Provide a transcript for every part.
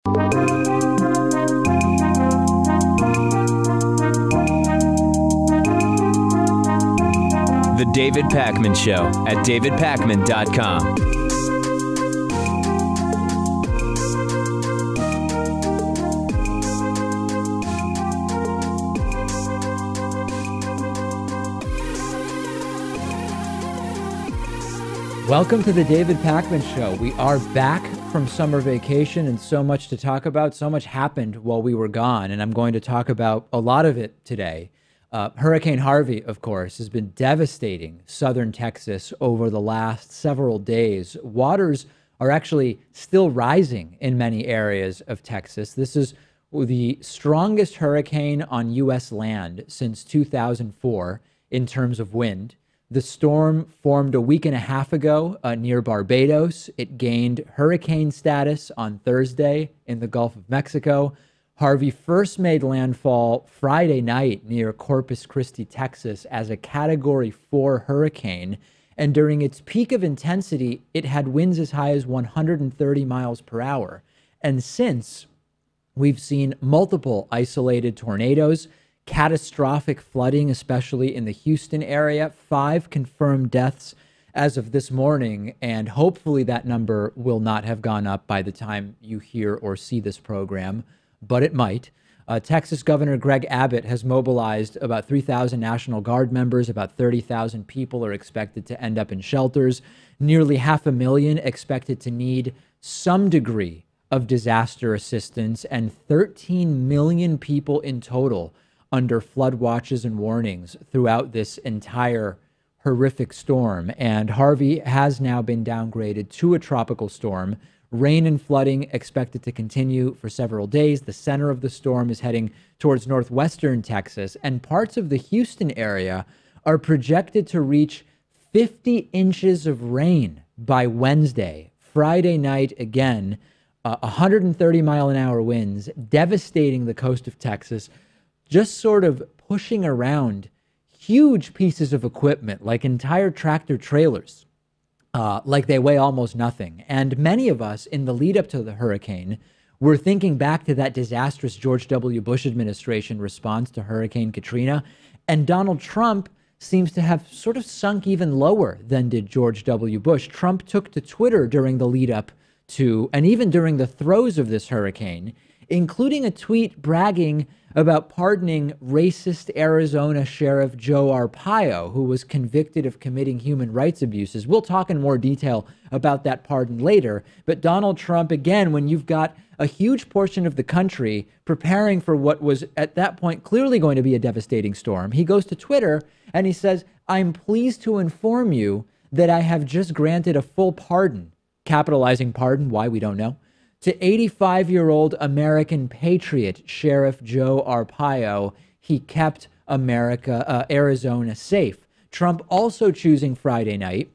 The David Pakman Show at davidpakman.com. Welcome to the David Pakman Show. We are back from summer vacation and so much to talk about. So much happened while we were gone, and I'm going to talk about a lot of it today. Hurricane Harvey, of course, has been devastating southern Texas over the last several days. Waters are actually still rising in many areas of Texas. This is the strongest hurricane on U.S. land since 2004 in terms of wind. The storm formed a week and a half ago near Barbados. It gained hurricane status on Thursday in the Gulf of Mexico. Harvey first made landfall Friday night near Corpus Christi, Texas, as a Category 4 hurricane. And during its peak of intensity, it had winds as high as 130 miles per hour. And since, we've seen multiple isolated tornadoes, catastrophic flooding, especially in the Houston area, 5 confirmed deaths as of this morning, and hopefully that number will not have gone up by the time you hear or see this program, but it might. Texas Governor Greg Abbott has mobilized about 3,000 National Guard members. About 30,000 people are expected to end up in shelters. Nearly 500,000 expected to need some degree of disaster assistance, and 13 million people in total under flood watches and warnings throughout this entire horrific storm. And Harvey has now been downgraded to a tropical storm. Rain and flooding expected to continue for several days. The center of the storm is heading towards northwestern Texas, and parts of the Houston area are projected to reach 50 inches of rain by Wednesday. Friday night, again, 130 mile an hour winds devastating the coast of Texas, just sort of pushing around huge pieces of equipment, like entire tractor trailers, like they weigh almost nothing. And many of us in the lead up to the hurricane were thinking back to that disastrous George W. Bush administration response to Hurricane Katrina. And Donald Trump seems to have sort of sunk even lower than did George W. Bush. Trump took to Twitter during the lead up to, and even during the throes of this hurricane, including a tweet bragging about pardoning racist Arizona Sheriff Joe Arpaio, who was convicted of committing human rights abuses. We'll talk in more detail about that pardon later. But Donald Trump, again, when you've got a huge portion of the country preparing for what was at that point clearly going to be a devastating storm, he goes to Twitter and he says, "I'm pleased to inform you that I have just granted a full pardon," capitalizing pardon, why we don't know, to 85-year-old American patriot Sheriff Joe Arpaio. He kept Arizona safe. Trump also choosing Friday night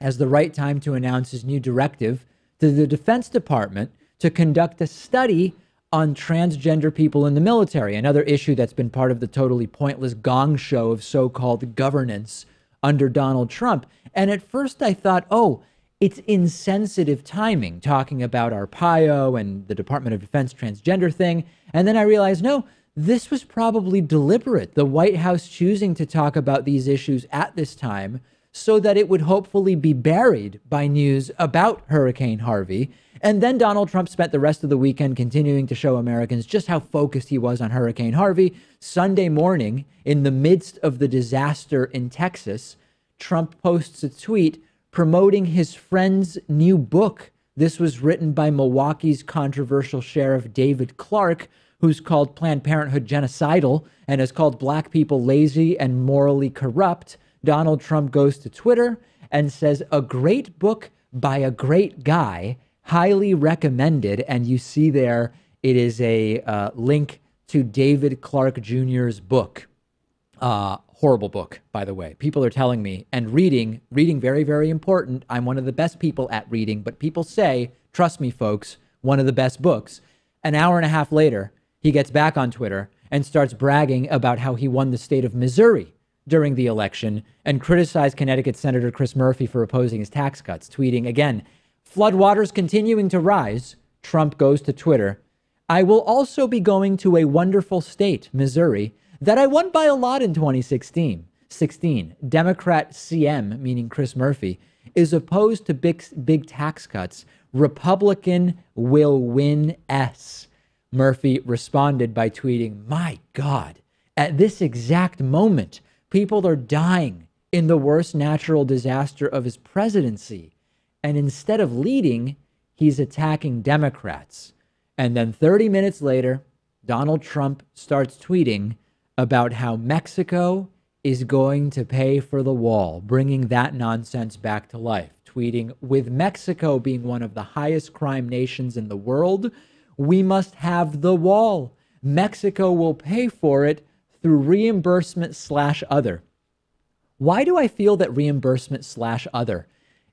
as the right time to announce his new directive to the Defense Department to conduct a study on transgender people in the military, another issue that's been part of the totally pointless gong show of so-called governance under Donald Trump. And at first I thought, oh, it's insensitive timing, talking about Arpaio and the Department of Defense transgender thing. And then I realized, no, this was probably deliberate. The White House choosing to talk about these issues at this time so that it would hopefully be buried by news about Hurricane Harvey. And then Donald Trump spent the rest of the weekend continuing to show Americans just how focused he was on Hurricane Harvey. Sunday morning, in the midst of the disaster in Texas, Trump posts a tweet promoting his friend's new book. This was written by Milwaukee's controversial Sheriff David Clarke, who's called Planned Parenthood genocidal and has called black people lazy and morally corrupt. Donald Trump goes to Twitter and says, "A great book by a great guy, highly recommended." And you see there, it is a link to David Clarke Jr.'s book. Horrible book, by the way. People are telling me, and reading, very, very important. I'm one of the best people at reading, but people say, trust me, folks, one of the best books. An hour and a half later, he gets back on Twitter and starts bragging about how he won the state of Missouri during the election and criticized Connecticut Senator Chris Murphy for opposing his tax cuts, tweeting again, "Floodwaters continuing to rise. Trump goes to Twitter, "I will also be going to a wonderful state, Missouri, that I won by a lot in 2016. Democrat CM, meaning Chris Murphy, is opposed to big tax cuts. Republican will win S." Murphy responded by tweeting, "My God, at this exact moment, people are dying in the worst natural disaster of his presidency. And instead of leading, he's attacking Democrats." And then 30 minutes later, Donald Trump starts tweeting about how Mexico is going to pay for the wall, bringing that nonsense back to life. Tweeting, "With Mexico being one of the highest crime nations in the world, we must have the wall. Mexico will pay for it through reimbursement/other." Why do I feel that reimbursement/other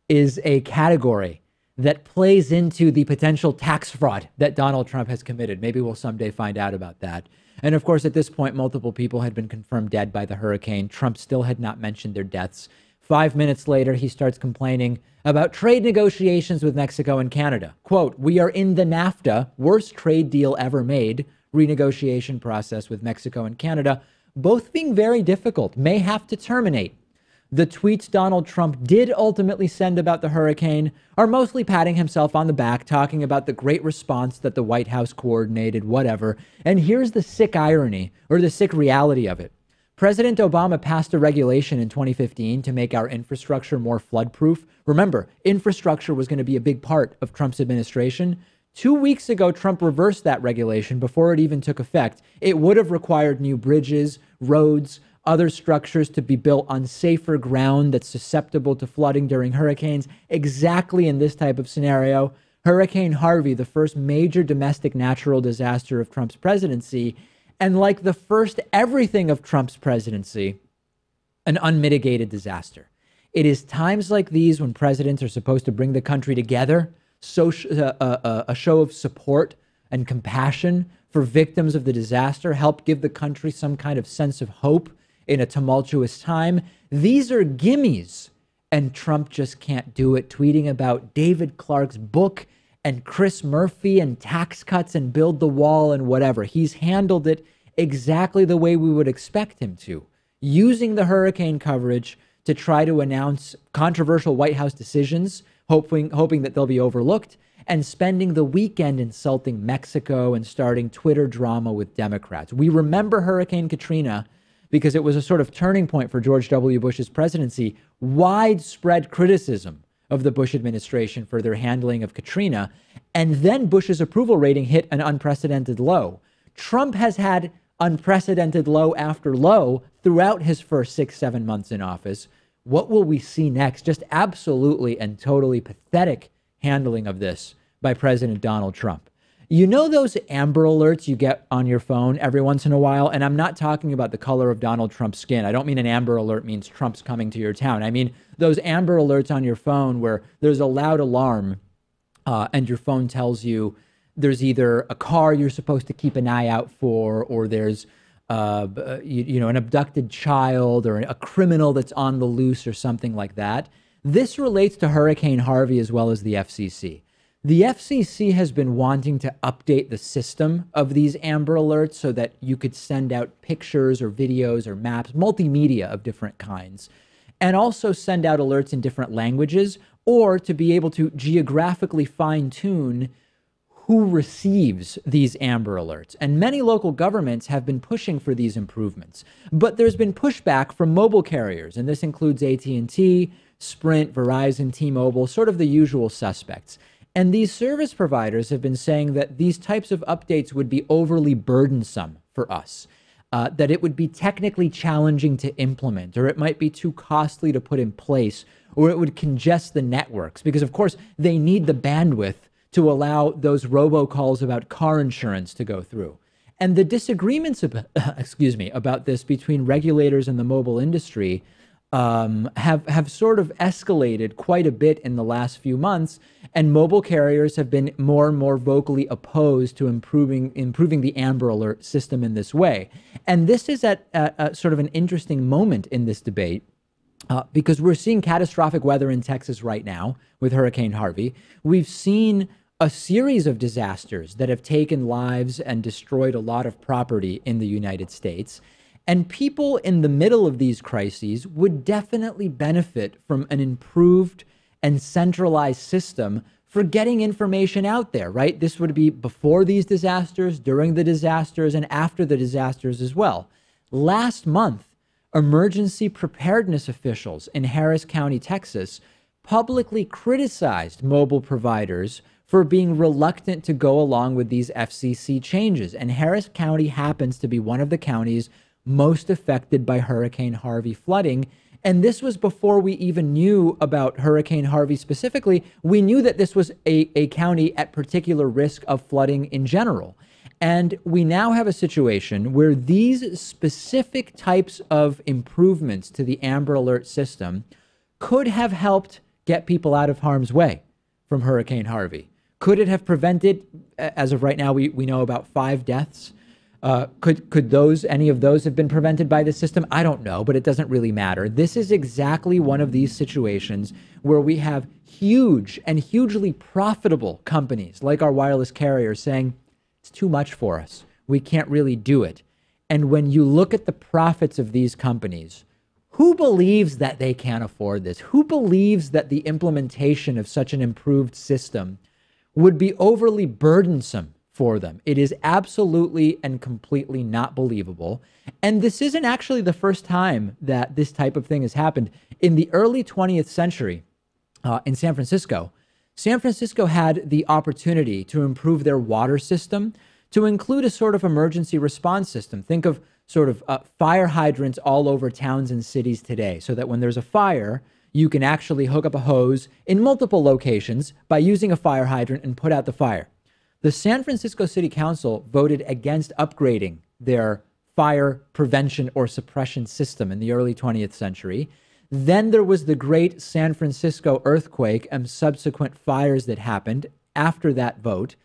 is a category that plays into the potential tax fraud that Donald Trump has committed? Maybe we'll someday find out about that. And of course, at this point, multiple people had been confirmed dead by the hurricane. Trump still had not mentioned their deaths. 5 minutes later, he starts complaining about trade negotiations with Mexico and Canada. Quote, "We are in the NAFTA, worst trade deal ever made, renegotiation process with Mexico and Canada, both being very difficult, may have to terminate." The tweets Donald Trump did ultimately send about the hurricane are mostly patting himself on the back, talking about the great response that the White House coordinated, whatever. And here's the sick irony, or the sick reality of it. President Obama passed a regulation in 2015 to make our infrastructure more flood-proof. Remember, infrastructure was going to be a big part of Trump's administration. 2 weeks ago, Trump reversed that regulation before it even took effect. It would have required new bridges, roads, other structures to be built on safer ground that's susceptible to flooding during hurricanes. Exactly in this type of scenario, Hurricane Harvey, the first major domestic natural disaster of Trump's presidency, and like the first everything of Trump's presidency, an unmitigated disaster. It is times like these when presidents are supposed to bring the country together, a show of support and compassion for victims of the disaster, help give the country some kind of sense of hope in a tumultuous time. These are gimmies, and Trump just can't do it, tweeting about David Clark's book and Chris Murphy and tax cuts and build the wall and whatever. He's handled it exactly the way we would expect him to, using the hurricane coverage to try to announce controversial White House decisions, hoping that they'll be overlooked, and spending the weekend insulting Mexico and starting Twitter drama with Democrats. We remember Hurricane Katrina because it was a sort of turning point for George W. Bush's presidency. Widespread criticism of the Bush administration for their handling of Katrina. And then Bush's approval rating hit an unprecedented low. Trump has had unprecedented low after low throughout his first 6-7 months in office. What will we see next? Just absolutely and totally pathetic handling of this by President Donald Trump. You know those Amber Alerts you get on your phone every once in a while? And I'm not talking about the color of Donald Trump's skin. I don't mean an Amber Alert means Trump's coming to your town. I mean those Amber Alerts on your phone where there's a loud alarm and your phone tells you there's either a car you're supposed to keep an eye out for, or there's an abducted child or a criminal that's on the loose or something like that. This relates to Hurricane Harvey as well as the FCC. The FCC has been wanting to update the system of these Amber Alerts so that you could send out pictures or videos or maps, multimedia of different kinds, and also send out alerts in different languages, or to be able to geographically fine-tune who receives these Amber Alerts. And many local governments have been pushing for these improvements. But there's been pushback from mobile carriers, and this includes AT&T, Sprint, Verizon, T-Mobile, sort of the usual suspects. And these service providers have been saying that these types of updates would be overly burdensome for us, that it would be technically challenging to implement, or it might be too costly to put in place, or it would congest the networks, because of course they need the bandwidth to allow those robocalls about car insurance to go through. And the disagreements about this between regulators and the mobile industry have sort of escalated quite a bit in the last few months, and mobile carriers have been more and more vocally opposed to improving the Amber Alert system in this way. And this is at sort of an interesting moment in this debate, because we're seeing catastrophic weather in Texas right now with Hurricane Harvey. We've seen a series of disasters that have taken lives and destroyed a lot of property in the United States. And people in the middle of these crises would definitely benefit from an improved and centralized system for getting information out there, right? This would be before these disasters, during the disasters, and after the disasters as well. Last month, emergency preparedness officials in Harris County, Texas, publicly criticized mobile providers for being reluctant to go along with these FCC changes. And Harris County happens to be one of the counties most affected by Hurricane Harvey flooding. And this was before we even knew about Hurricane Harvey specifically. We knew that this was a county at particular risk of flooding in general. And we now have a situation where these specific types of improvements to the Amber Alert system could have helped get people out of harm's way from Hurricane Harvey. Could it have prevented, as of right now, we know about 5 deaths? Could any of those have been prevented by the system? I don't know, but it doesn't really matter. This is exactly one of these situations where we have huge and hugely profitable companies like our wireless carriers saying, it's too much for us. We can't really do it. And when you look at the profits of these companies, who believes that they can't afford this? Who believes that the implementation of such an improved system would be overly burdensome for them? It is absolutely and completely not believable. And this isn't actually the first time that this type of thing has happened. In the early 20th century, in San Francisco had the opportunity to improve their water system to include a sort of emergency response system. Think of sort of fire hydrants all over towns and cities today, so that when there's a fire, you can actually hook up a hose in multiple locations by using a fire hydrant and put out the fire. The San Francisco City Council voted against upgrading their fire prevention or suppression system in the early 20th century. Then there was the great San Francisco earthquake and subsequent fires that happened after that vote,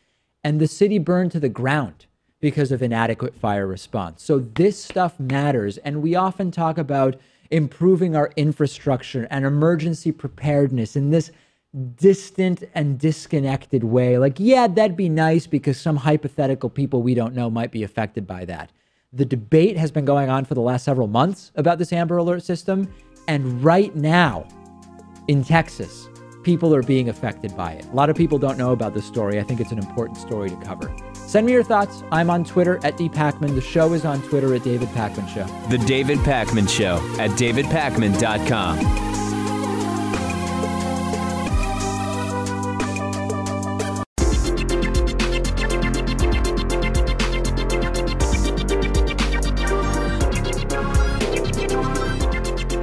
and the city burned to the ground because of inadequate fire response. So this stuff matters, and we often talk about improving our infrastructure and emergency preparedness in this distant and disconnected way. Like, yeah, that'd be nice because some hypothetical people we don't know might be affected by that. The debate has been going on for the last several months about this Amber Alert system. And right now in Texas, people are being affected by it. A lot of people don't know about this story. I think it's an important story to cover. Send me your thoughts. I'm on Twitter at @DPakman. The show is on Twitter at David Pakman Show. The David Pakman Show at davidpakman.com.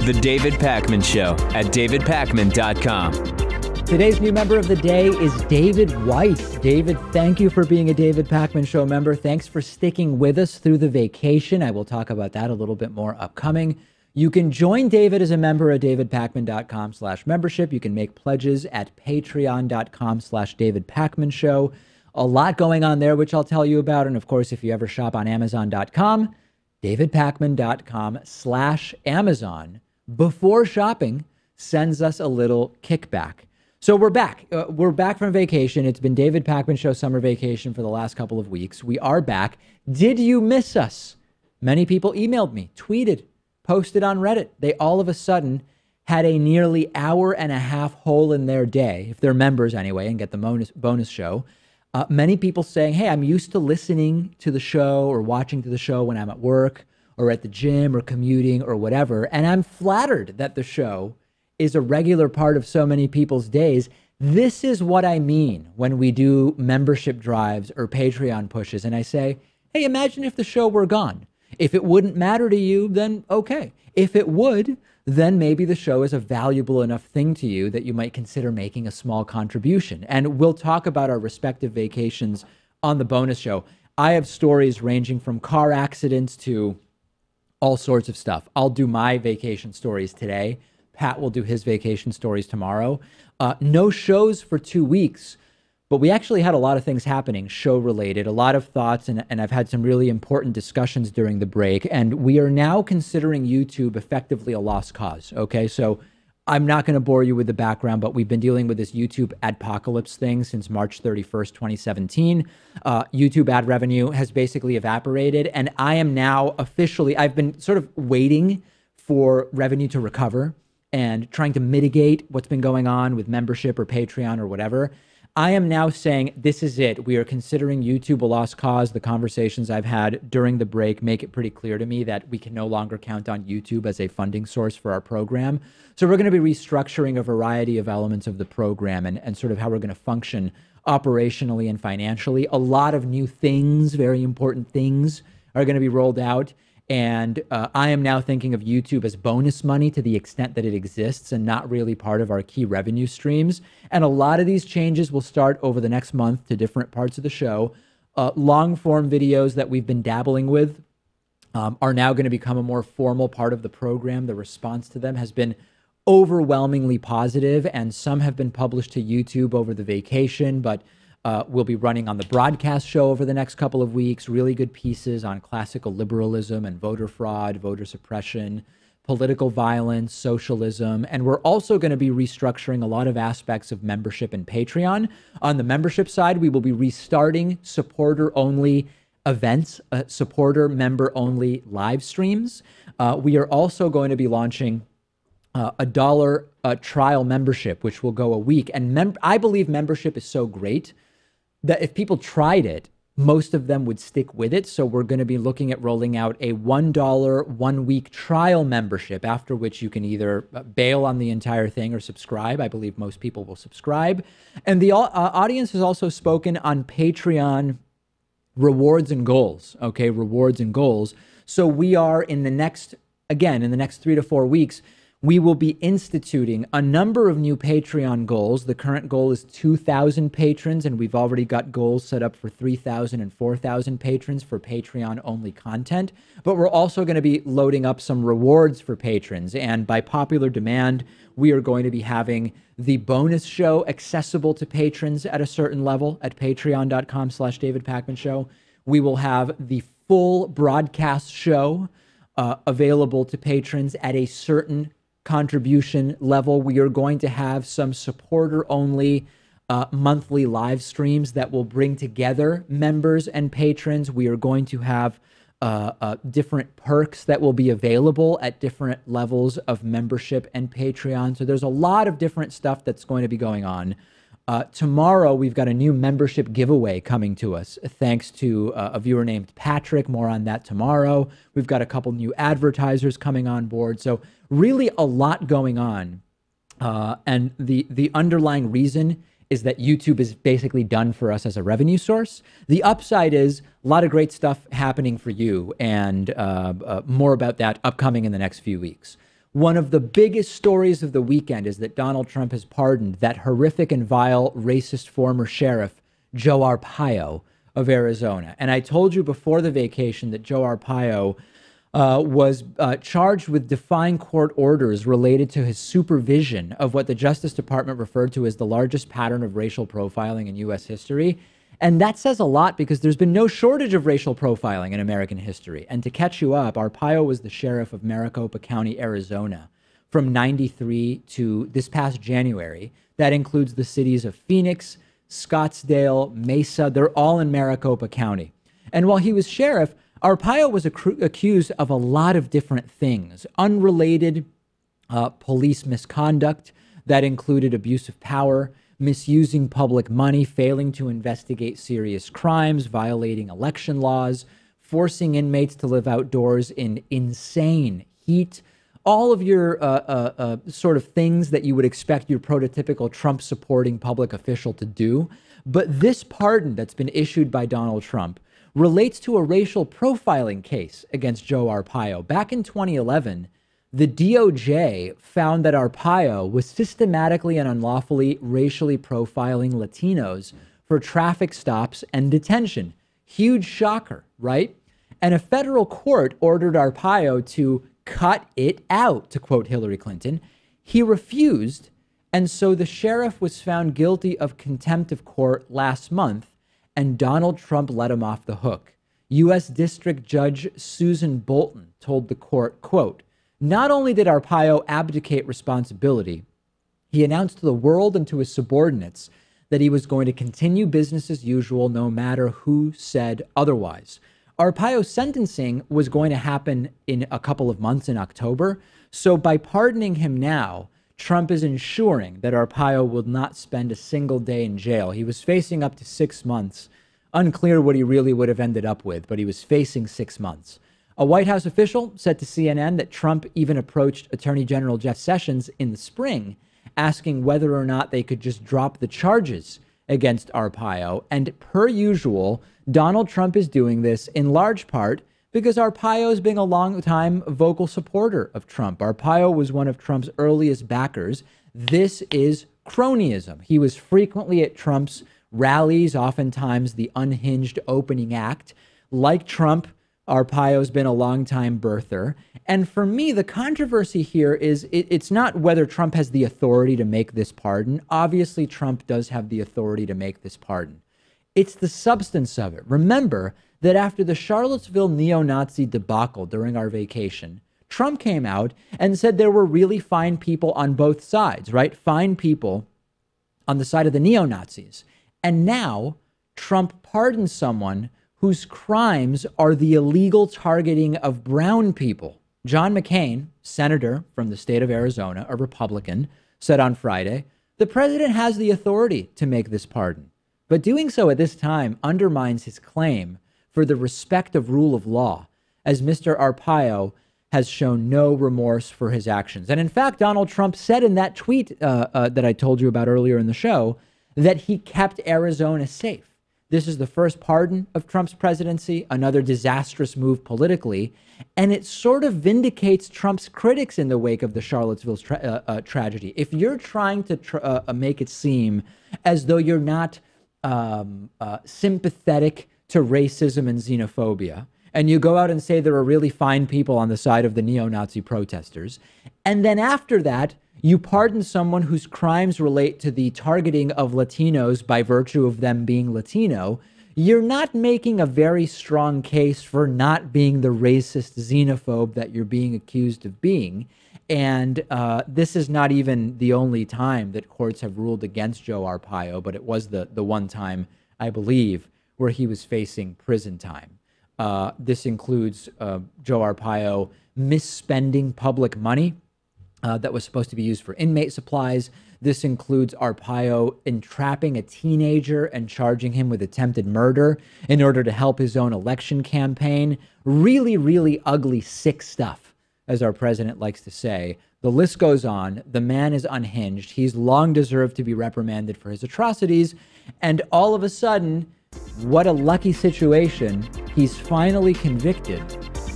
The David Pakman Show at davidpakman.com. Today's new member of the day is David White. David, thank you for being a David Pakman Show member. Thanks for sticking with us through the vacation. I will talk about that a little bit more upcoming. You can join David as a member at davidpakman.com/membership. You can make pledges at patreon.com/davidpakmanshow. A lot going on there, which I'll tell you about. And of course, if you ever shop on amazon.com, davidpakman.com/Amazon. Before shopping sends us a little kickback. So we're back. We're back from vacation. It's been David Pakman Show summer vacation for the last couple of weeks. We are back. Did you miss us? Many people emailed me, tweeted, posted on Reddit. They all of a sudden had a nearly hour-and-a-half hole in their day, if they're members anyway, and get the bonus show. Many people saying, hey, I'm used to listening to the show or watching to the show when I'm at work or at the gym or commuting or whatever. And I'm flattered that the show is a regular part of so many people's days. This is what I mean when we do membership drives or Patreon pushes. And I say, hey, imagine if the show were gone. If it wouldn't matter to you, then okay. If it would, then maybe the show is a valuable enough thing to you that you might consider making a small contribution. And we'll talk about our respective vacations on the bonus show. I have stories ranging from car accidents to all sorts of stuff. I'll do my vacation stories today. Pat will do his vacation stories tomorrow. No shows for 2 weeks, but we actually had a lot of things happening, show related, a lot of thoughts, and I've had some really important discussions during the break. And we are now considering YouTube effectively a lost cause. Okay, so I'm not going to bore you with the background, but we've been dealing with this YouTube adpocalypse thing since March 31st, 2017. YouTube ad revenue has basically evaporated. And I am now officially, I've been sort of waiting for revenue to recover and trying to mitigate what's been going on with membership or Patreon or whatever. I am now saying this is it. We are considering YouTube a lost cause. The conversations I've had during the break make it pretty clear to me that we can no longer count on YouTube as a funding source for our program. So we're going to be restructuring a variety of elements of the program and sort of how we're going to function operationally and financially. A lot of new things, very important things, are going to be rolled out. And I am now thinking of YouTube as bonus money to the extent that it exists and not really part of our key revenue streams. And a lot of these changes will start over the next month to different parts of the show. Long form videos that we've been dabbling with are now going to become a more formal part of the program. The response to them has been overwhelmingly positive, and some have been published to YouTube over the vacation, but we'll be running on the broadcast show over the next couple of weeks, really good pieces on classical liberalism and voter fraud, voter suppression, political violence, socialism. And we're also going to be restructuring a lot of aspects of membership and Patreon. On the membership side, we will be restarting supporter-only events, supporter member-only live streams. We are also going to be launching a $1 trial membership, which will go a week. And I believe membership is so great that if people tried it, most of them would stick with it. So we're going to be looking at rolling out a $1 1-week trial membership, after which you can either bail on the entire thing or subscribe. I believe most people will subscribe. And the audience has also spoken on Patreon rewards and goals. Okay, rewards and goals. So we are in the next 3 to 4 weeks, we will be instituting a number of new Patreon goals. The current goal is 2,000 patrons, and we've already got goals set up for 3,000 and 4,000 patrons for Patreon-only content. But we're also going to be loading up some rewards for patrons. And by popular demand, we are going to be having the bonus show accessible to patrons at a certain level at patreon.com/David Pakman Show. We will have the full broadcast show available to patrons at a certain contribution level. We are going to have some supporter-only monthly live streams that will bring together members and patrons. We are going to have different perks that will be available at different levels of membership and Patreon. So there's a lot of different stuff that's going to be going on. Tomorrow, we've got a new membership giveaway coming to us, thanks to a viewer named Patrick. More on that tomorrow. We've got a couple new advertisers coming on board. So really a lot going on. And the underlying reason is that YouTube is basically done for us as a revenue source. The upside is a lot of great stuff happening for you, and more about that upcoming in the next few weeks. One of the biggest stories of the weekend is that Donald Trump has pardoned that horrific and vile racist former sheriff, Joe Arpaio of Arizona. And I told you before the vacation that Joe Arpaio was charged with defying court orders related to his supervision of what the Justice Department referred to as the largest pattern of racial profiling in U.S. history. And that says a lot, because there's been no shortage of racial profiling in American history. And to catch you up, Arpaio was the sheriff of Maricopa County, Arizona, from '93 to this past January. That includes the cities of Phoenix, Scottsdale, Mesa. They're all in Maricopa County. And while he was sheriff, Arpaio was accused of a lot of different things. Unrelated police misconduct that included abuse of power, misusing public money, failing to investigate serious crimes, violating election laws, forcing inmates to live outdoors in insane heat, all of your sort of things that you would expect your prototypical Trump-supporting public official to do. But this pardon that's been issued by Donald Trump relates to a racial profiling case against Joe Arpaio. Back in 2011, the DOJ found that Arpaio was systematically and unlawfully racially profiling Latinos for traffic stops and detention. Huge shocker, right? And a federal court ordered Arpaio to cut it out, to quote Hillary Clinton. He refused, and so the sheriff was found guilty of contempt of court last month, and Donald Trump let him off the hook. U.S. District Judge Susan Bolton told the court, quote, Not only did Arpaio abdicate responsibility, he announced to the world and to his subordinates that he was going to continue business as usual no matter who said otherwise. Arpaio's sentencing was going to happen in a couple of months in October. So by pardoning him now, Trump is ensuring that Arpaio will not spend a single day in jail. He was facing up to 6 months. Unclear what he really would have ended up with, but he was facing 6 months. A White House official said to CNN that Trump even approached Attorney General Jeff Sessions in the spring, asking whether or not they could just drop the charges against Arpaio. And per usual, Donald Trump is doing this in large part because Arpaio has been a long-time vocal supporter of Trump. Arpaio was one of Trump's earliest backers. This is cronyism. He was frequently at Trump's rallies, oftentimes the unhinged opening act. Like Trump, Arpaio's been a longtime birther. And for me, the controversy here is it's not whether Trump has the authority to make this pardon. Obviously, Trump does have the authority to make this pardon. It's the substance of it. Remember that after the Charlottesville neo-Nazi debacle during our vacation, Trump came out and said there were really fine people on both sides, right? Fine people on the side of the neo-Nazis. And now Trump pardons someone whose crimes are the illegal targeting of brown people. John McCain, senator from the state of Arizona, a Republican, said on Friday, the president has the authority to make this pardon. But doing so at this time undermines his claim for the respect of rule of law, as Mr. Arpaio has shown no remorse for his actions. And in fact, Donald Trump said in that tweet that I told you about earlier in the show that he kept Arizona safe. This is the first pardon of Trump's presidency, another disastrous move politically, and it sort of vindicates Trump's critics in the wake of the Charlottesville tragedy. If you're trying to make it seem as though you're not sympathetic to racism and xenophobia, and you go out and say there are really fine people on the side of the neo-Nazi protesters, and then after that, you pardon someone whose crimes relate to the targeting of Latinos by virtue of them being Latino, you're not making a very strong case for not being the racist xenophobe that you're being accused of being. And this is not even the only time that courts have ruled against Joe Arpaio, but it was the one time, I believe, where he was facing prison time. This includes Joe Arpaio misspending public money that was supposed to be used for inmate supplies. This includes Arpaio entrapping a teenager and charging him with attempted murder in order to help his own election campaign. Really, really ugly, sick stuff, as our president likes to say. The list goes on. The man is unhinged. He's long deserved to be reprimanded for his atrocities. And all of a sudden, what a lucky situation. He's finally convicted.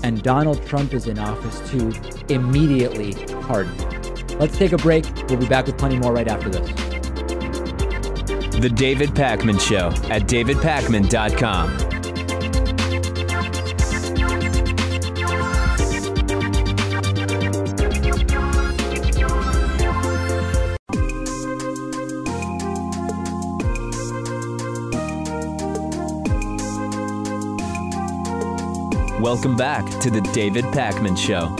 And Donald Trump is in office to immediately pardon him. Let's take a break. We'll be back with plenty more right after this. The David Pakman Show at davidpakman.com. Welcome back to the David Pakman Show.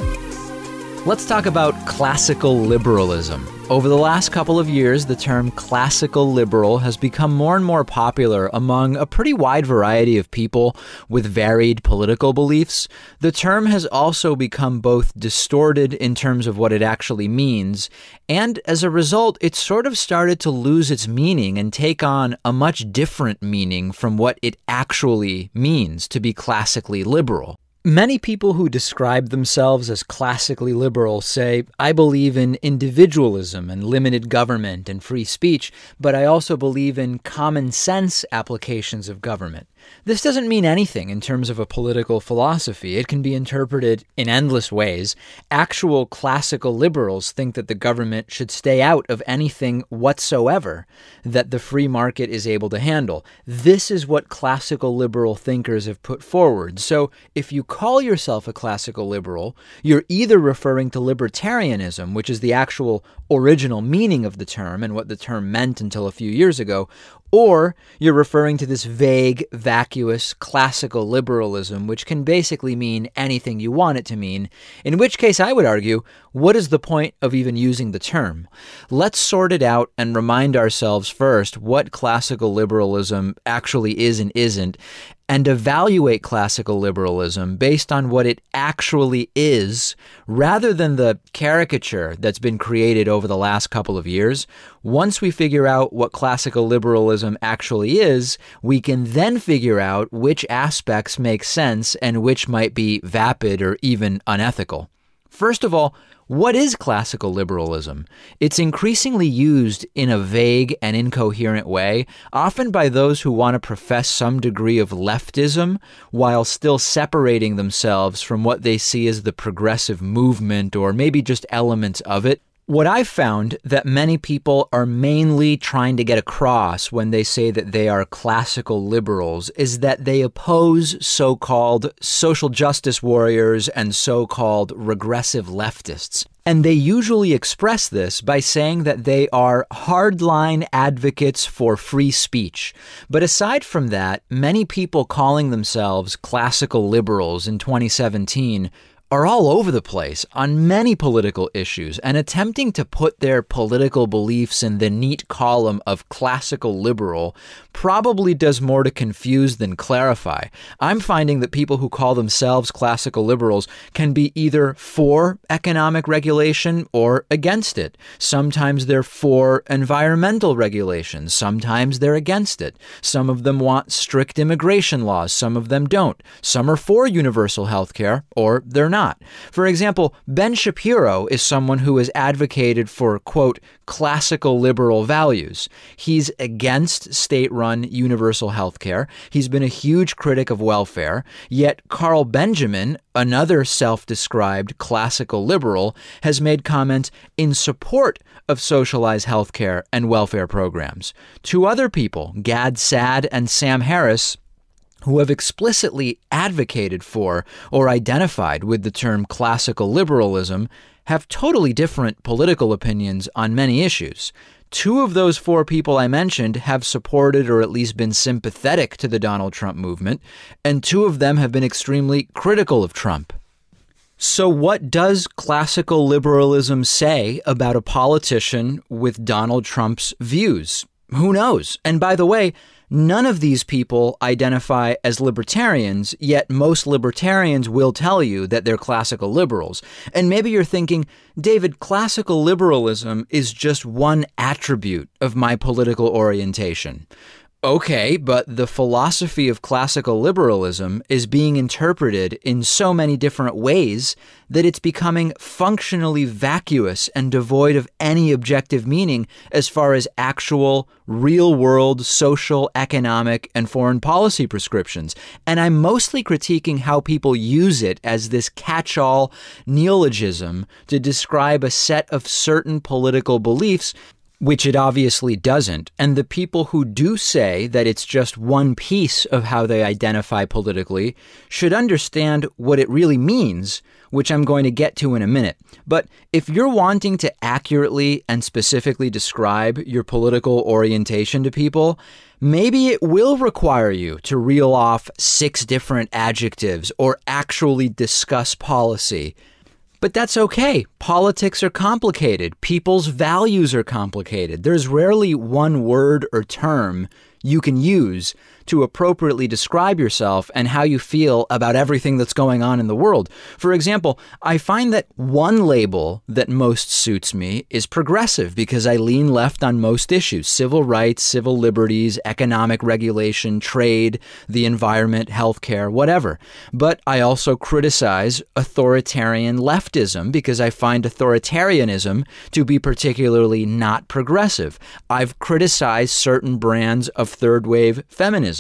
Let's talk about classical liberalism. Over the last couple of years, the term classical liberal has become more and more popular among a pretty wide variety of people with varied political beliefs. The term has also become both distorted in terms of what it actually means, and as a result, it's sort of started to lose its meaning and take on a much different meaning from what it actually means to be classically liberal. Many people who describe themselves as classically liberal say, I believe in individualism and limited government and free speech, but I also believe in common sense applications of government. This doesn't mean anything in terms of a political philosophy. It can be interpreted in endless ways. Actual classical liberals think that the government should stay out of anything whatsoever that the free market is able to handle. This is what classical liberal thinkers have put forward. So if you call yourself a classical liberal, you're either referring to libertarianism, which is the actual original meaning of the term and what the term meant until a few years ago, Or you're referring to this vague, vacuous, classical liberalism, which can basically mean anything you want it to mean, in which case I would argue, what is the point of even using the term? Let's sort it out and remind ourselves first what classical liberalism actually is and isn't, and evaluate classical liberalism based on what it actually is, rather than the caricature that's been created over the last couple of years. Once we figure out what classical liberalism actually is, we can then figure out which aspects make sense and which might be vapid or even unethical. First of all, what is classical liberalism? It's increasingly used in a vague and incoherent way, often by those who want to profess some degree of leftism while still separating themselves from what they see as the progressive movement or maybe just elements of it. What I've found that many people are mainly trying to get across when they say that they are classical liberals is that they oppose so-called social justice warriors and so-called regressive leftists. And they usually express this by saying that they are hardline advocates for free speech. But aside from that, many people calling themselves classical liberals in 2017 are all over the place on many political issues and attempting to put their political beliefs in the neat column of classical liberal probably does more to confuse than clarify. I'm finding that people who call themselves classical liberals can be either for economic regulation or against it. Sometimes they're for environmental regulation. Sometimes they're against it. Some of them want strict immigration laws. Some of them don't. Some are for universal health care, or they're not. For example, Ben Shapiro is someone who has advocated for, quote, classical liberal values. He's against state-run universal health care. He's been a huge critic of welfare. Yet Carl Benjamin, another self-described classical liberal, has made comments in support of socialized health care and welfare programs. Two other people, Gad Saad and Sam Harris, who have explicitly advocated for or identified with the term classical liberalism, have totally different political opinions on many issues. Two of those four people I mentioned have supported or at least been sympathetic to the Donald Trump movement, and two of them have been extremely critical of Trump. So what does classical liberalism say about a politician with Donald Trump's views? Who knows? And by the way, none of these people identify as libertarians, yet most libertarians will tell you that they're classical liberals. And maybe you're thinking, David, classical liberalism is just one attribute of my political orientation. Okay, but the philosophy of classical liberalism is being interpreted in so many different ways that it's becoming functionally vacuous and devoid of any objective meaning as far as actual, real-world, social, economic, and foreign policy prescriptions. And I'm mostly critiquing how people use it as this catch-all neologism to describe a set of certain political beliefs, which it obviously doesn't. And the people who do say that it's just one piece of how they identify politically should understand what it really means, which I'm going to get to in a minute. But if you're wanting to accurately and specifically describe your political orientation to people, maybe it will require you to reel off 6 different adjectives or actually discuss policy. But that's okay. Politics are complicated. People's values are complicated. There's rarely one word or term you can use to appropriately describe yourself and how you feel about everything that's going on in the world. For example, I find that one label that most suits me is progressive because I lean left on most issues: civil rights, civil liberties, economic regulation, trade, the environment, healthcare, whatever. But I also criticize authoritarian leftism because I find authoritarianism to be particularly not progressive. I've criticized certain brands of third-wave feminism.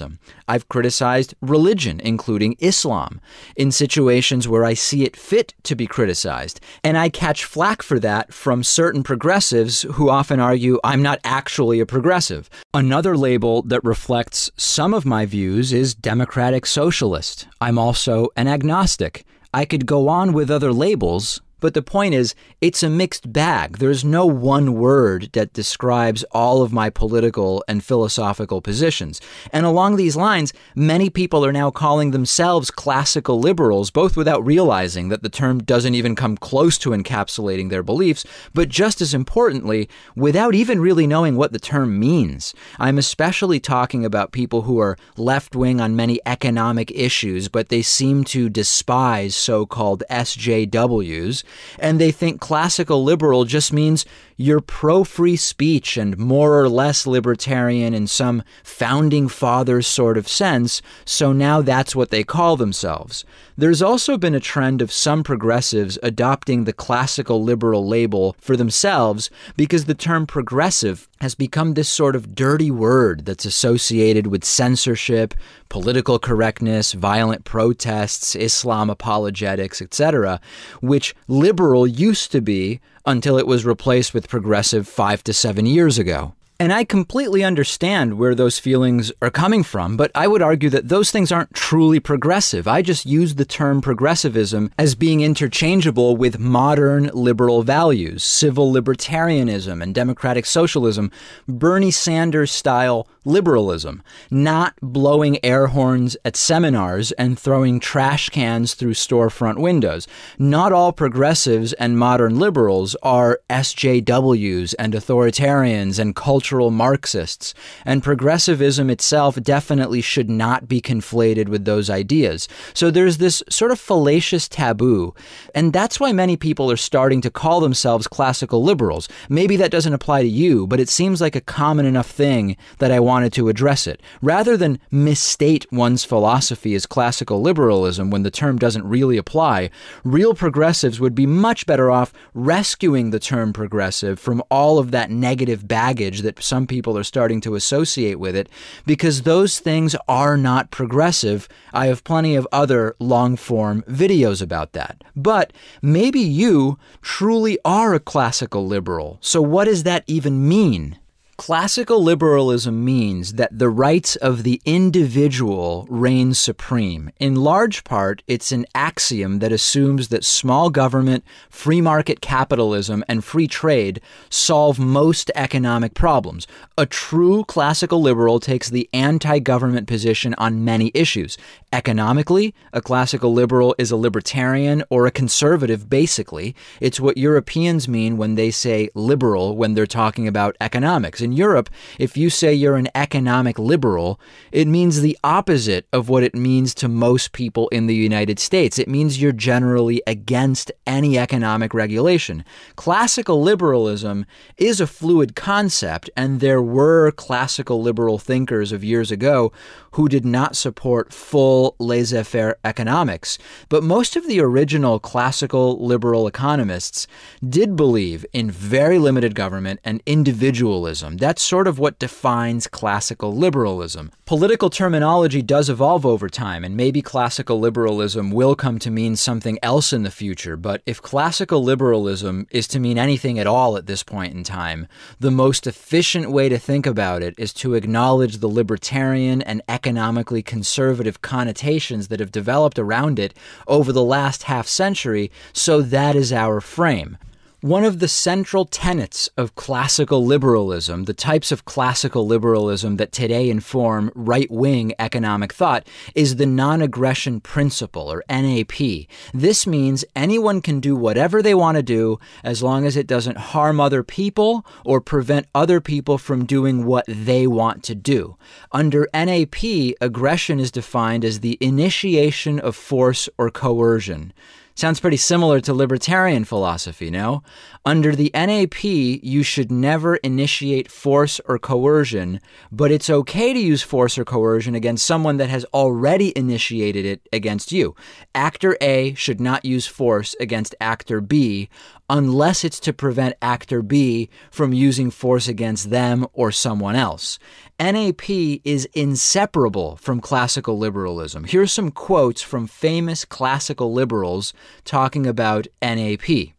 I've criticized religion, including Islam, in situations where I see it fit to be criticized. And I catch flack for that from certain progressives who often argue I'm not actually a progressive. Another label that reflects some of my views is democratic socialist. I'm also an agnostic. I could go on with other labels, But the point is, it's a mixed bag. There's no one word that describes all of my political and philosophical positions. And along these lines, many people are now calling themselves classical liberals, both without realizing that the term doesn't even come close to encapsulating their beliefs, but just as importantly, without even really knowing what the term means. I'm especially talking about people who are left-wing on many economic issues, but they seem to despise so-called SJWs, and they think classical liberal just means you're pro-free speech and more or less libertarian in some founding fathers sort of sense, so now that's what they call themselves. There's also been a trend of some progressives adopting the classical liberal label for themselves because the term progressive has become this sort of dirty word that's associated with censorship, political correctness, violent protests, Islam apologetics, etc., which liberal used to be until it was replaced with progressive 5 to 7 years ago. And I completely understand where those feelings are coming from, but I would argue that those things aren't truly progressive. I just use the term progressivism as being interchangeable with modern liberal values, civil libertarianism and democratic socialism, Bernie Sanders-style liberalism, not blowing air horns at seminars and throwing trash cans through storefront windows. Not all progressives and modern liberals are SJWs and authoritarians and cultural Marxists, and progressivism itself definitely should not be conflated with those ideas. So there's this sort of fallacious taboo, and that's why many people are starting to call themselves classical liberals. Maybe that doesn't apply to you, but it seems like a common enough thing that I wanted to address it. Rather than misstate one's philosophy as classical liberalism when the term doesn't really apply, real progressives would be much better off rescuing the term progressive from all of that negative baggage that some people are starting to associate with it, because those things are not progressive. I have plenty of other long-form videos about that. But maybe you truly are a classical liberal. So what does that even mean? Classical liberalism means that the rights of the individual reign supreme. In large part, it's an axiom that assumes that small government, free market capitalism, and free trade solve most economic problems. A true classical liberal takes the anti-government position on many issues. Economically, a classical liberal is a libertarian or a conservative, basically. It's what Europeans mean when they say liberal when they're talking about economics. In Europe, if you say you're an economic liberal, it means the opposite of what it means to most people in the United States. It means you're generally against any economic regulation. Classical liberalism is a fluid concept, and there were classical liberal thinkers of years ago who did not support full laissez-faire economics. But most of the original classical liberal economists did believe in very limited government and individualism. That's sort of what defines classical liberalism. Political terminology does evolve over time, and maybe classical liberalism will come to mean something else in the future. But if classical liberalism is to mean anything at all at this point in time, the most efficient way to think about it is to acknowledge the libertarian and economically conservative connotations that have developed around it over the last half century, so that is our frame. One of the central tenets of classical liberalism, the types of classical liberalism that today inform right-wing economic thought, is the non-aggression principle, or NAP. This means anyone can do whatever they want to do as long as it doesn't harm other people or prevent other people from doing what they want to do. Under NAP, aggression is defined as the initiation of force or coercion. Sounds pretty similar to libertarian philosophy, no? Under the NAP, you should never initiate force or coercion, but it's okay to use force or coercion against someone that has already initiated it against you. Actor A should not use force against actor B unless it's to prevent actor B from using force against them or someone else. NAP is inseparable from classical liberalism. Here's some quotes from famous classical liberals talking about NAP.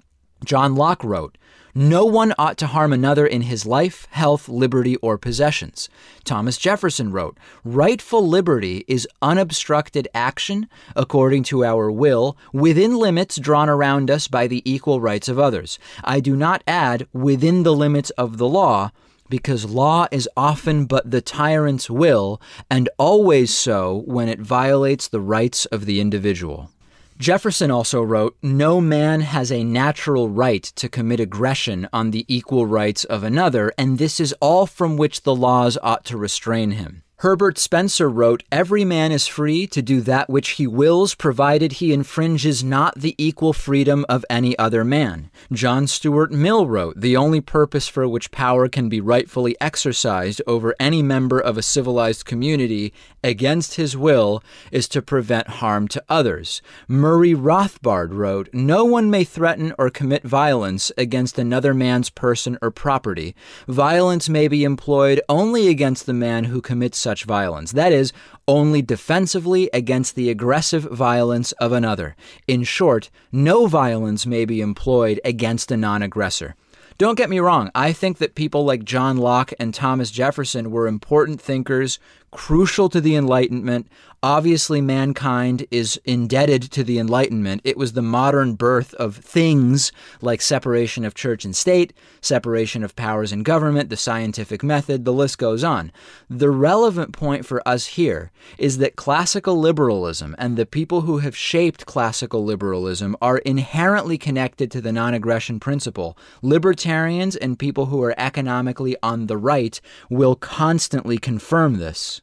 John Locke wrote, No one ought to harm another in his life, health, liberty, or possessions. Thomas Jefferson wrote, rightful liberty is unobstructed action, according to our will, within limits drawn around us by the equal rights of others. I do not add within the limits of the law, because law is often but the tyrant's will, and always so when it violates the rights of the individual. Jefferson also wrote, no man has a natural right to commit aggression on the equal rights of another, and this is all from which the laws ought to restrain him. Herbert Spencer wrote, every man is free to do that which he wills, provided he infringes not the equal freedom of any other man. John Stuart Mill wrote, the only purpose for which power can be rightfully exercised over any member of a civilized community against his will is to prevent harm to others. Murray Rothbard wrote, no one may threaten or commit violence against another man's person or property. Violence may be employed only against the man who commits such violence, that is, only defensively against the aggressive violence of another. In short, no violence may be employed against a non-aggressor. Don't get me wrong, I think that people like John Locke and Thomas Jefferson were important thinkers, crucial to the Enlightenment. Obviously, mankind is indebted to the Enlightenment. It was the modern birth of things like separation of church and state, separation of powers in government, the scientific method, the list goes on. The relevant point for us here is that classical liberalism and the people who have shaped classical liberalism are inherently connected to the non-aggression principle. Libertarians and people who are economically on the right will constantly confirm this.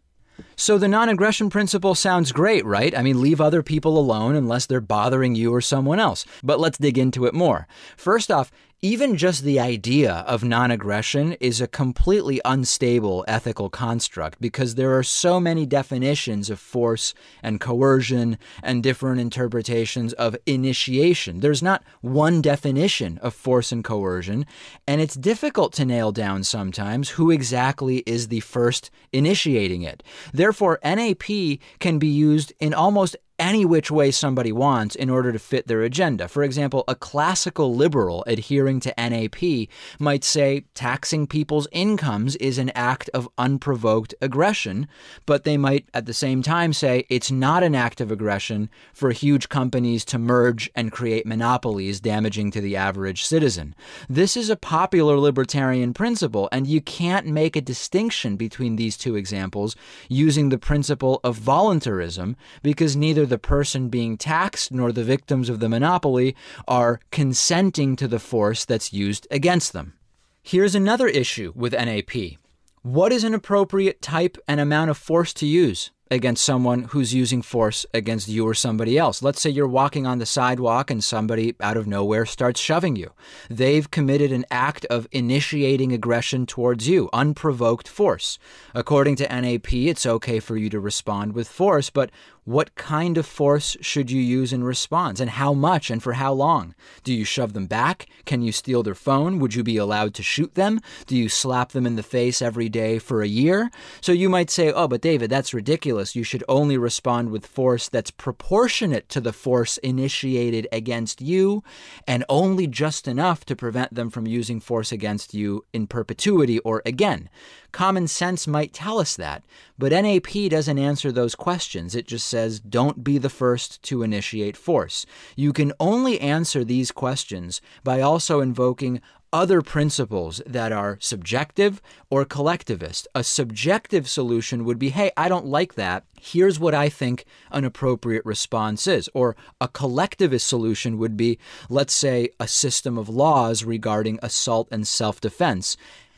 So the non-aggression principle sounds great, right? I mean, leave other people alone unless they're bothering you or someone else. But let's dig into it more. First off, even just the idea of non-aggression is a completely unstable ethical construct because there are so many definitions of force and coercion and different interpretations of initiation. There's not one definition of force and coercion, and it's difficult to nail down sometimes who exactly is the first initiating it. Therefore, NAP can be used in almost any which way somebody wants in order to fit their agenda. For example, a classical liberal adhering to NAP might say taxing people's incomes is an act of unprovoked aggression, but they might at the same time say it's not an act of aggression for huge companies to merge and create monopolies damaging to the average citizen. This is a popular libertarian principle, and you can't make a distinction between these two examples using the principle of voluntarism because neither the person being taxed nor the victims of the monopoly are consenting to the force that's used against them. Here's another issue with NAP. What is an appropriate type and amount of force to use against someone who's using force against you or somebody else? Let's say you're walking on the sidewalk and somebody out of nowhere starts shoving you. They've committed an act of initiating aggression towards you, unprovoked force. According to NAP, it's okay for you to respond with force, but what kind of force should you use in response, and how much and for how long? Do you shove them back? Can you steal their phone? Would you be allowed to shoot them? Do you slap them in the face every day for a year? So you might say, oh, but David, that's ridiculous. You should only respond with force that's proportionate to the force initiated against you, and only just enough to prevent them from using force against you in perpetuity or again. Common sense might tell us that, but NAP doesn't answer those questions. It just says, don't be the first to initiate force. You can only answer these questions by also invoking other principles that are subjective or collectivist. A subjective solution would be, hey, I don't like that. Here's what I think an appropriate response is. Or a collectivist solution would be, let's say, a system of laws regarding assault and self-defense.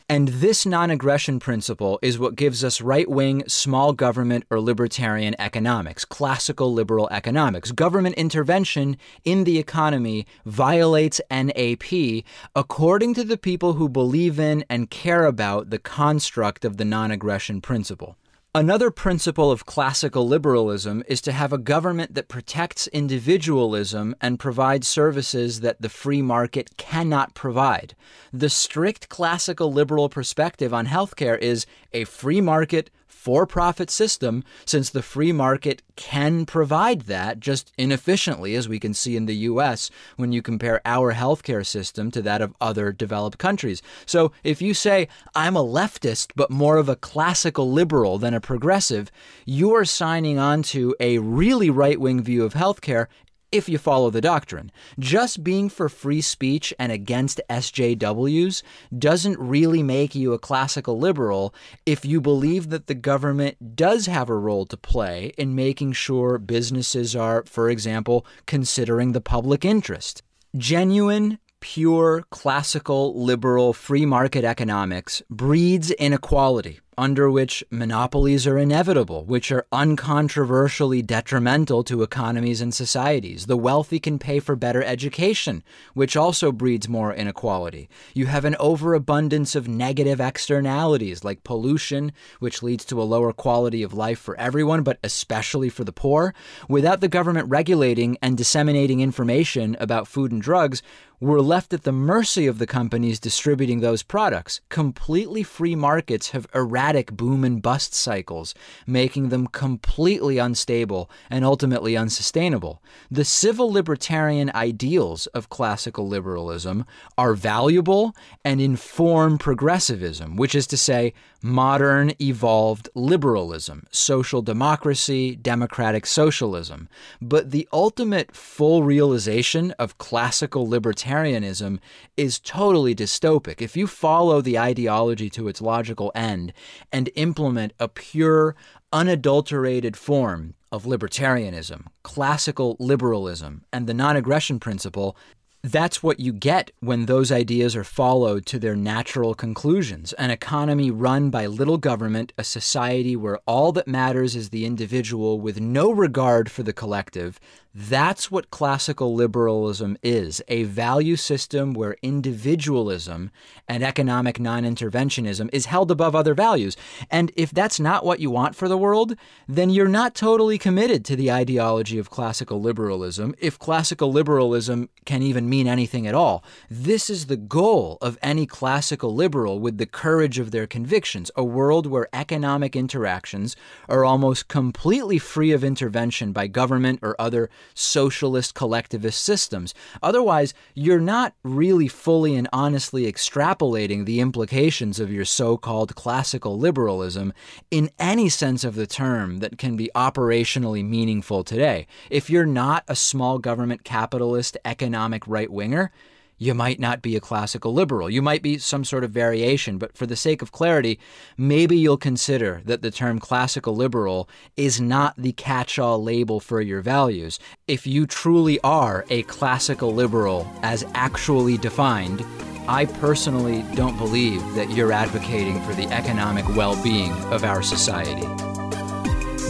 And this non-aggression principle is what gives us right-wing, small government, or libertarian economics, classical liberal economics. Government intervention in the economy violates NAP according to the people who believe in and care about the construct of the non-aggression principle. Another principle of classical liberalism is to have a government that protects individualism and provides services that the free market cannot provide. The strict classical liberal perspective on healthcare is a free market for-profit system, since the free market can provide that just inefficiently, as we can see in the U.S. when you compare our healthcare system to that of other developed countries. So if you say, I'm a leftist, but more of a classical liberal than a progressive, you are signing on to a really right-wing view of healthcare if you follow the doctrine. Just being for free speech and against SJWs doesn't really make you a classical liberal if you believe that the government does have a role to play in making sure businesses are, for example, considering the public interest. Genuine, pure, classical, liberal, free market economics breeds inequality, under which monopolies are inevitable, which are uncontroversially detrimental to economies and societies. The wealthy can pay for better education, which also breeds more inequality. You have an overabundance of negative externalities like pollution, which leads to a lower quality of life for everyone, but especially for the poor. Without the government regulating and disseminating information about food and drugs, we're left at the mercy of the companies distributing those products. Completely free markets have erratic boom and bust cycles, making them completely unstable and ultimately unsustainable. The civil libertarian ideals of classical liberalism are valuable and inform progressivism, which is to say, modern, evolved liberalism, social democracy, democratic socialism. But the ultimate full realization of classical libertarianism is totally dystopic. If you follow the ideology to its logical end and implement a pure, unadulterated form of libertarianism, classical liberalism, and the non-aggression principle, that's what you get when those ideas are followed to their natural conclusions. An economy run by little government, a society where all that matters is the individual with no regard for the collective. That's what classical liberalism is, a value system where individualism and economic non-interventionism is held above other values. And if that's not what you want for the world, then you're not totally committed to the ideology of classical liberalism, if classical liberalism can even mean anything at all. This is the goal of any classical liberal with the courage of their convictions, a world where economic interactions are almost completely free of intervention by government or other socialist collectivist systems. Otherwise, you're not really fully and honestly extrapolating the implications of your so-called classical liberalism in any sense of the term that can be operationally meaningful today. If you're not a small government capitalist economic right-winger, you might not be a classical liberal. You might be some sort of variation, but for the sake of clarity, maybe you'll consider that the term classical liberal is not the catch-all label for your values. If you truly are a classical liberal as actually defined, I personally don't believe that you're advocating for the economic well-being of our society.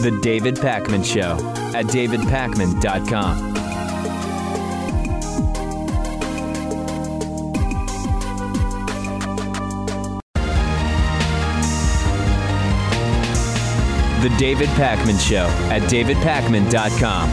The David Pakman Show at davidpakman.com. The David Pakman Show at davidpakman.com.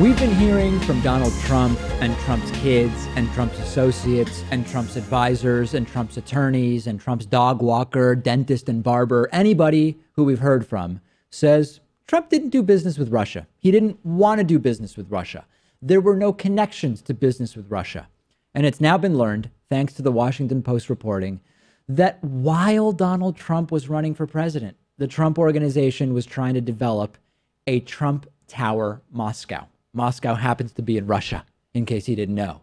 We've been hearing from Donald Trump and Trump's kids and Trump's associates and Trump's advisors and Trump's attorneys and Trump's dog walker, dentist and barber. Anybody who we've heard from says Trump didn't do business with Russia. He didn't want to do business with Russia. There were no connections to business with Russia. And it's now been learned, thanks to the Washington Post reporting, that while Donald Trump was running for president, the Trump organization was trying to develop a Trump Tower Moscow. Moscow happens to be in Russia, in case you didn't know.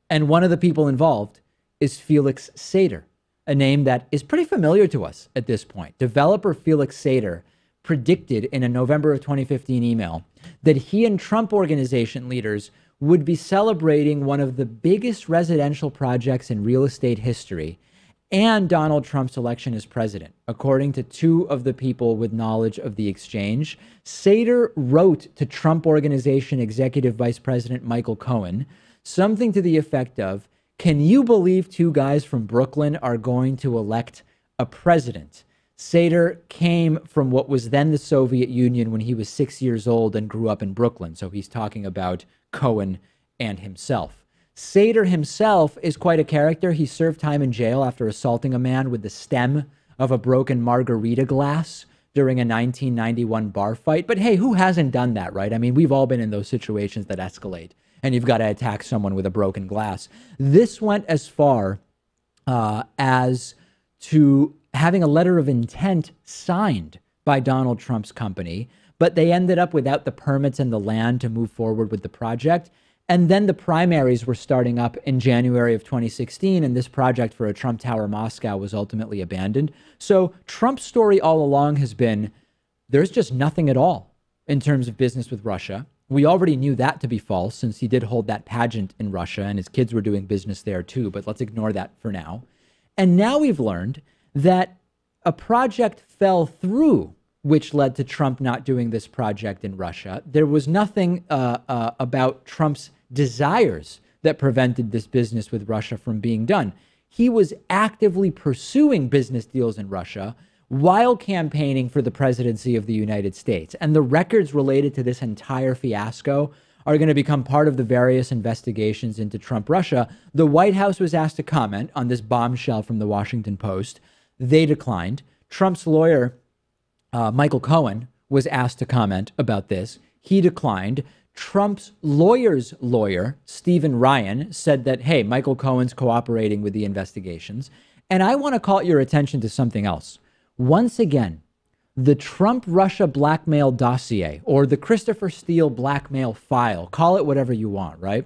And one of the people involved is Felix Sater, a name that is pretty familiar to us at this point. Developer Felix Sater predicted in a November of 2015 email that he and Trump organization leaders would be celebrating one of the biggest residential projects in real estate history and Donald Trump's election as president. According to two of the people with knowledge of the exchange, Sater wrote to Trump Organization Executive Vice President Michael Cohen something to the effect of, "Can you believe two guys from Brooklyn are going to elect a president?" Sater came from what was then the Soviet Union when he was 6 years old and grew up in Brooklyn. So he's talking about Cohen and himself. Sater himself is quite a character. He served time in jail after assaulting a man with the stem of a broken margarita glass during a 1991 bar fight. But hey, who hasn't done that, right? I mean, we've all been in those situations that escalate, and you've got to attack someone with a broken glass. This went as far as to having a letter of intent signed by Donald Trump's company, but they ended up without the permits and the land to move forward with the project. And then the primaries were starting up in January of 2016, and this project for a Trump Tower Moscow was ultimately abandoned. So Trump's story all along has been there's just nothing at all in terms of business with Russia. We already knew that to be false since he did hold that pageant in Russia and his kids were doing business there too, but let's ignore that for now. And now we've learned that a project fell through, which led to Trump not doing this project in Russia. There was nothing about Trump's desires that prevented this business with Russia from being done. He was actively pursuing business deals in Russia while campaigning for the presidency of the United States. And the records related to this entire fiasco are going to become part of the various investigations into Trump Russia. The White House was asked to comment on this bombshell from the Washington Post. They declined. Trump's lawyer, Michael Cohen, was asked to comment about this. He declined. Trump's lawyer's lawyer, Stephen Ryan, said that, hey, Michael Cohen's cooperating with the investigations. And I want to call your attention to something else. Once again, the Trump-Russia blackmail dossier, or the Christopher Steele blackmail file, call it whatever you want, right?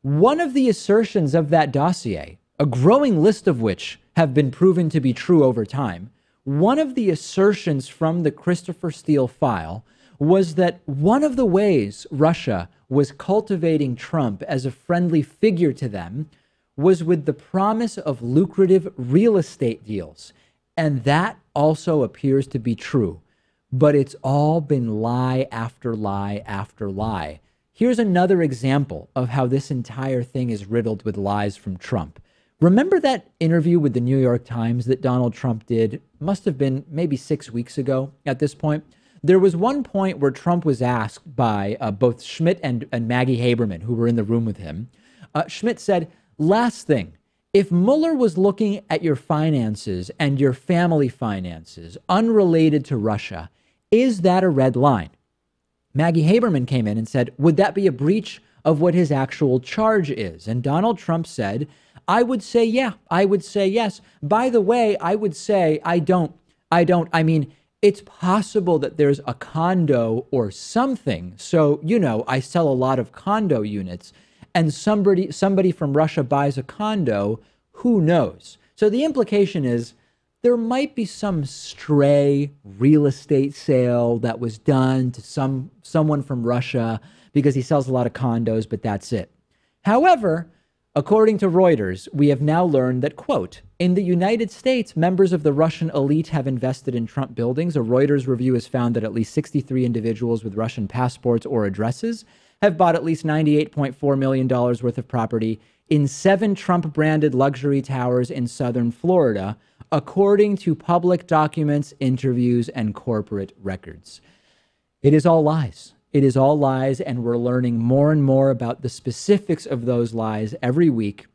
One of the assertions of that dossier, a growing list of which have been proven to be true over time, one of the assertions from the Christopher Steele file was that one of the ways Russia was cultivating Trump as a friendly figure to them was with the promise of lucrative real estate deals. And that also appears to be true. But it's all been lie after lie after lie. Here's another example of how this entire thing is riddled with lies from Trump. Remember that interview with the New York Times that Donald Trump did? Must have been maybe 6 weeks ago at this point. There was one point where Trump was asked by both Schmidt and Maggie Haberman, who were in the room with him. Schmidt said, last thing, if Mueller was looking at your finances and your family finances unrelated to Russia, is that a red line? Maggie Haberman came in and said, would that be a breach of what his actual charge is? And Donald Trump said, I would say, yeah, I would say yes. By the way, I would say, I don't. I mean, it's possible that there's a condo or something. So, you know, I sell a lot of condo units and somebody from Russia buys a condo, who knows? So the implication is there might be some stray real estate sale that was done to someone from Russia because he sells a lot of condos, but that's it. However, according to Reuters, we have now learned that, quote, in the United States, members of the Russian elite have invested in Trump buildings. A Reuters review has found that at least 63 individuals with Russian passports or addresses have bought at least $98.4 million worth of property in 7 Trump-branded luxury towers in southern Florida, according to public documents, interviews, and corporate records. It is all lies. It is all lies, and we're learning more and more about the specifics of those lies every week.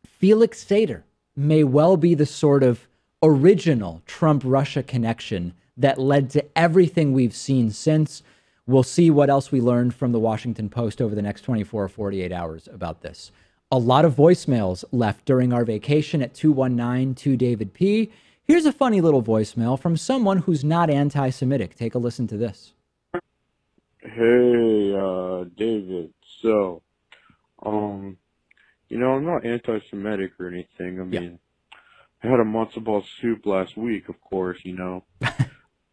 Felix Sater may well be the sort of original Trump-Russia connection that led to everything we've seen since. We'll see what else we learned from the Washington Post over the next 24 or 48 hours about this. A lot of voicemails left during our vacation at 219-2-DAVID-P. Here's a funny little voicemail from someone who's not anti-Semitic. Take a listen to this. Hey, David. So, you know, I'm not anti-Semitic or anything. I mean, I had a matzo ball soup last week, of course, you know.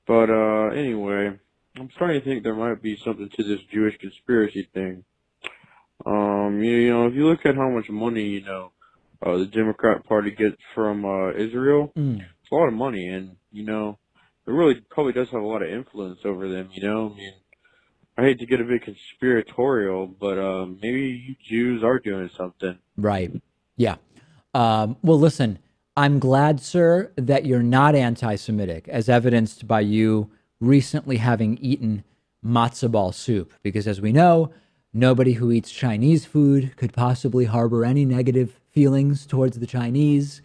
But, anyway, I'm starting to think there might be something to this Jewish conspiracy thing. You know, if you look at how much money, you know, the Democrat Party gets from, Israel, it's a lot of money, and, you know, it really probably does have a lot of influence over them, you know. I mean, I hate to get a bit conspiratorial, but maybe you Jews are doing something. Right. Yeah. Well, listen, I'm glad, sir, that you're not anti-Semitic, as evidenced by you recently having eaten matzo ball soup, because as we know, Nobody who eats Chinese food could possibly harbor any negative feelings towards the Chinese.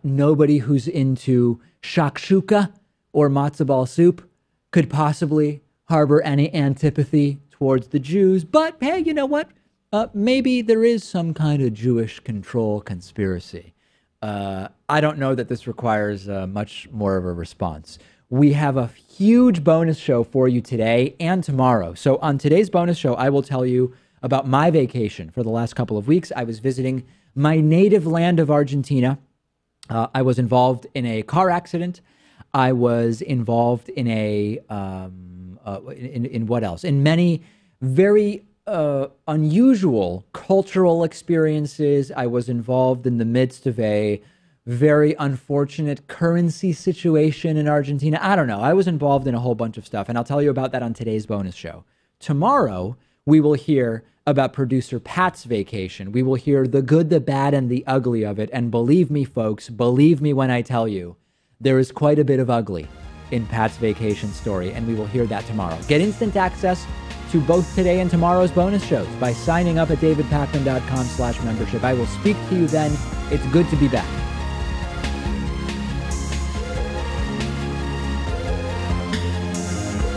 Nobody who's into shakshuka or matzo ball soup could possibly harbor any antipathy towards the Jews. But hey, you know what? Maybe there is some kind of Jewish control conspiracy. I don't know that this requires much more of a response. We have a huge bonus show for you today and tomorrow. So on today's bonus show, I will tell you about my vacation for the last couple of weeks. I was visiting my native land of Argentina. I was involved in a car accident. I was involved in in what else? In many very unusual cultural experiences. I was involved in the midst of a very unfortunate currency situation in Argentina. I don't know. I was involved in a whole bunch of stuff, and I'll tell you about that on today's bonus show. Tomorrow, we will hear about producer Pat's vacation. We will hear the good, the bad, and the ugly of it. And believe me, folks, believe me when I tell you, there is quite a bit of ugly in Pat's vacation story, and we will hear that tomorrow. Get instant access to both today and tomorrow's bonus shows by signing up at davidpakman.com/membership. I will speak to you then. It's good to be back.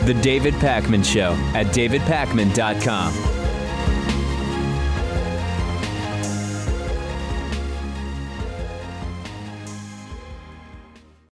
The David Pakman Show at davidpakman.com.